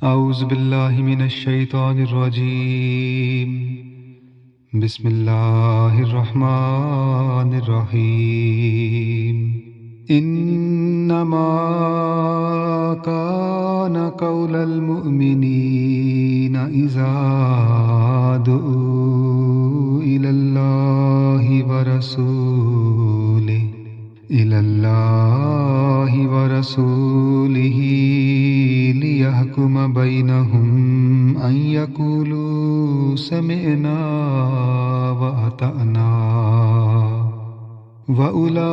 اعوذ باللہ من الشیطان الرجیم بسم اللہ الرحمن الرحیم انما کان قول المؤمنین اذا دعوا الی اللہ ورسولہ لِيَحْكُمَ بَيْنَهُمْ أَن يَقُولُوا سَمِعْنَا وَأَطَعْنَا وَأُولَئِكَ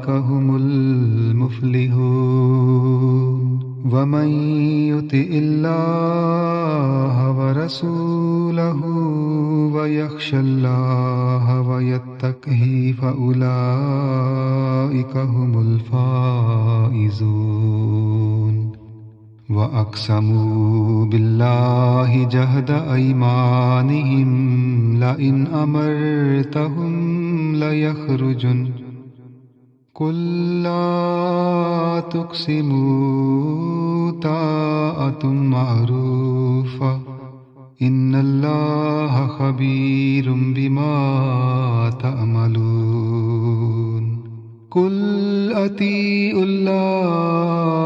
هُمُ الْمُفْلِحُونَ وَمَن يُطِعِ اللَّهَ وَرَسُولَهُ وَيَخْشَ اللَّهَ وَيَتَّقْهِ فَأُولَئِكَ هُمُ الْفَائِزُونَ وَأَقْسَمُوا بِاللَّهِ جَهْدَ أَيْمَانِهِمْ لَئِنْ أَمَرْتَهُمْ لَيَخْرُجُنَّ قُل لَّا تُقْسِمُوا طَاعَةٌ مَّعْرُوفَةٌ إِنَّ اللَّهَ خَبِيرٌ بِمَا تَعْمَلُونَ قُلْ أَطِيعُوا اللَّهَ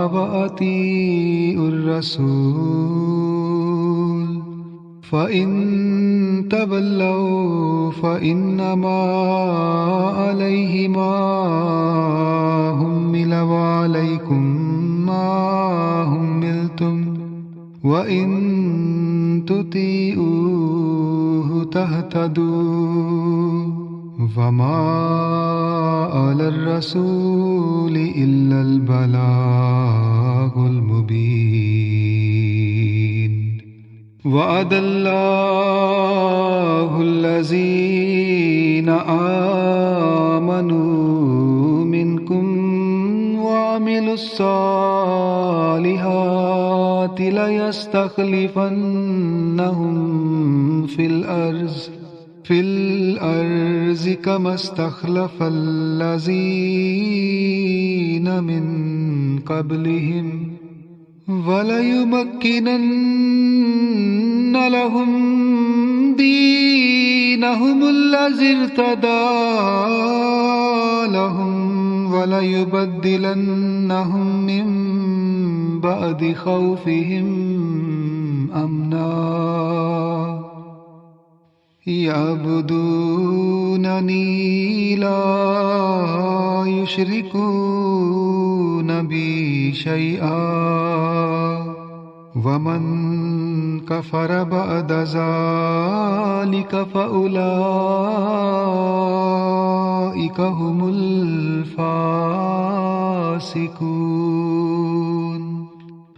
وَأَطِيعُوا الرَّسُولَ فَإِن تَوَلَّوْا فَإِنَّمَا عَلَيْهِ مَا حُمِّلَ وَعَلَيْكُم مَّا حُمِّلْتُمْ وَإِن تُطِيعُوهُ تَهْتَدُوا وَمَا عَلَى الرَّسُولِ إِلَّا الْبَلَاغُ الْمُبِينُ وَعَدَ اللَّهُ الَّذِينَ آمَنُوا مِنكُمْ وَعَمِلُوا الصَّالِحَاتِ لَيَسْتَخْلِفَنَّهُمْ فِي الْأَرْضِ كَمَا اسْتَخْلَفَ الَّذِينَ مِن قَبْلِهِمْ وَلَيُمَكِّنَنَّ لَهُمْ دِينَهُمُ الَّذِي ارْتَضَىٰ لَهُمْ وَلَيُبَدِّلَنَّهُم مِّن بَعْدِ خَوْفِهِمْ أَمْنًا يَعْبُدُونَنِي لَا يُشْرِكُونَ بِي شَيْئًا وَمَن كَفَرَ بَعْدَ ذَلِكَ فَأُولَئِكَ هُمُ الْفَاسِقُونَ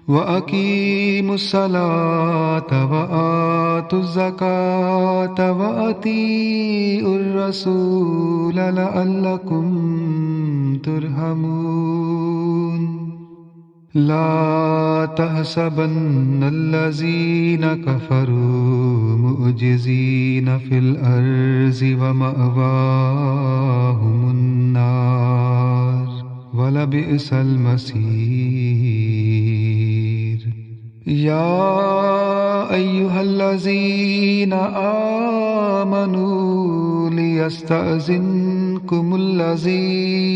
وَأَقِيمُوا الصَّلَاةَ وَآتُوا الزَّكَاةَ وَأَطِيعُوا الرَّسُولَ لَعَلَّكُمْ تُرْحَمُونَ لَا تَحْسَبَنَّ الَّذِينَ كَفَرُوا مُعْجِزِينَ فِي الْأَرْضِ وَمَأْوَاهُمُ النَّارُ وَلَبِئْسَ الْمَصِيرُ يَا أَيُّهَا الَّذِينَ آمَنُوا لِيَسْتَأْذِنكُمُ الَّذِينَ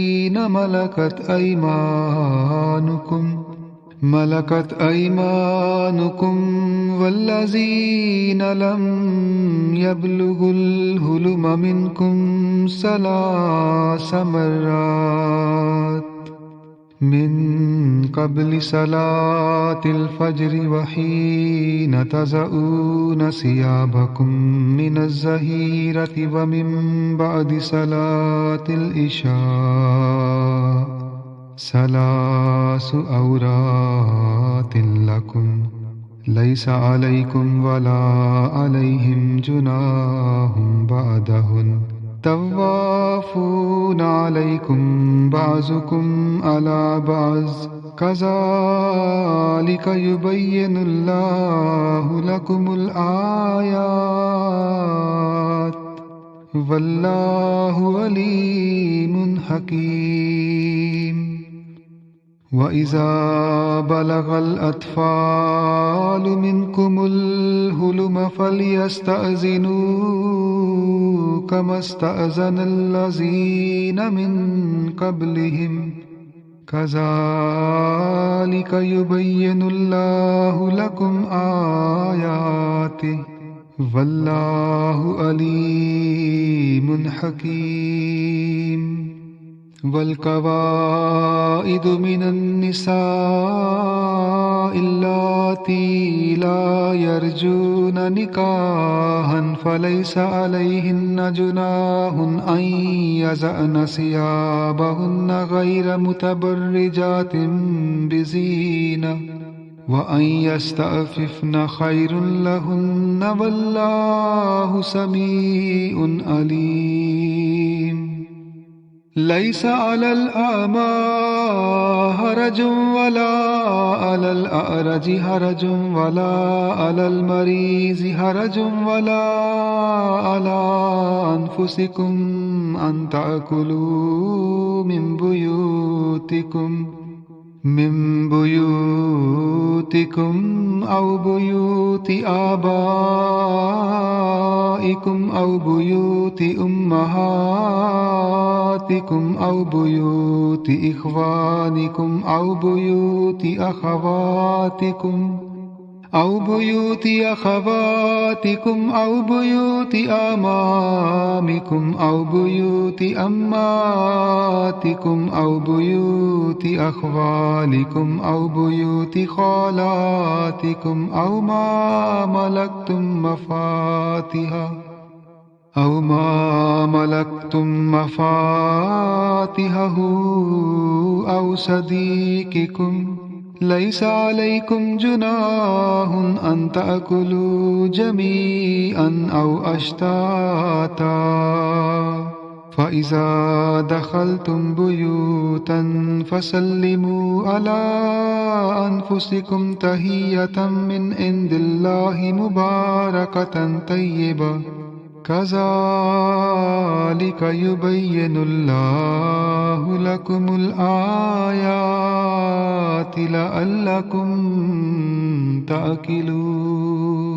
ملكت أيمانكم والذين لم يبلغوا الحلم منكم ثلاث مرات من قبل صلاة الفجر وحين تضعون ثيابكم من الظهيرة ومن بعد صلاة العشاء ثلاث عورات لكم ليس عليكم ولا عليهم جناح بعدهن طوافون عليكم بعضكم على بعض كذلك يبين الله لكم الآيات واللہ علیم حکیم۔ وَإِذَا بَلَغَ الْأَطْفَالُ مِنْكُمُ الْحُلُمَ فَلْيَسْتَأْذِنُوا كَمَا اسْتَأْذَنَ الَّذِينَ مِنْ قَبْلِهِمْ كَذَلِكَ يُبَيِّنُ اللَّهُ لَكُمْ آيَاتِهِ وَاللَّهُ عَلِيمٌ حَكِيمٌ وَالْقَوَائِدُ مِنَ النِّسَاءِ اللَّاتِي لَا يَرْجُونَ نِكَاحًا فَلَيْسَ عَلَيْهِنَّ جُنَاحٌ أَنْ يَضَعْنَ ثِيَابَهُنَّ غَيْرَ مُتَبَرِّجَاتٍ بِزِينَةٍ وَأَنْ يَسْتَعْفِفْنَ خَيْرٌ لَهُنَّ وَاللَّهُ سَمِيعٌ عَلِيمٌ لَيْسَ عَلَى الْأَعْمَى حَرَجٌ وَلَا عَلَى الْأَعْرَجِ حَرَجٌ وَلَا عَلَى الْمَرِيضِ حَرَجٌ وَلَا عَلَى أَنفُسِكُمْ أَنْ تَأْكُلُوا من بيوتكم أو بيوت آبائكم أو بيوت أمهاتكم أو بيوت إخوانكم أو بيوت أخواتكم أو بيوت أخواتكم أو بيوت أمامكم أو بيوت أماتكم أو بيوت أخوالكم أو بيوت خالاتكم أو ما ملكتم مفاتحه أو صديقكم ليس عليكم جناح أن تأكلوا جميعا أو أشتاتا فإذا دخلتم بيوتا فسلموا على أنفسكم تحية من عند الله مباركة طيبة كذلك يبين الله لكم الآيات لعلكم تعقلون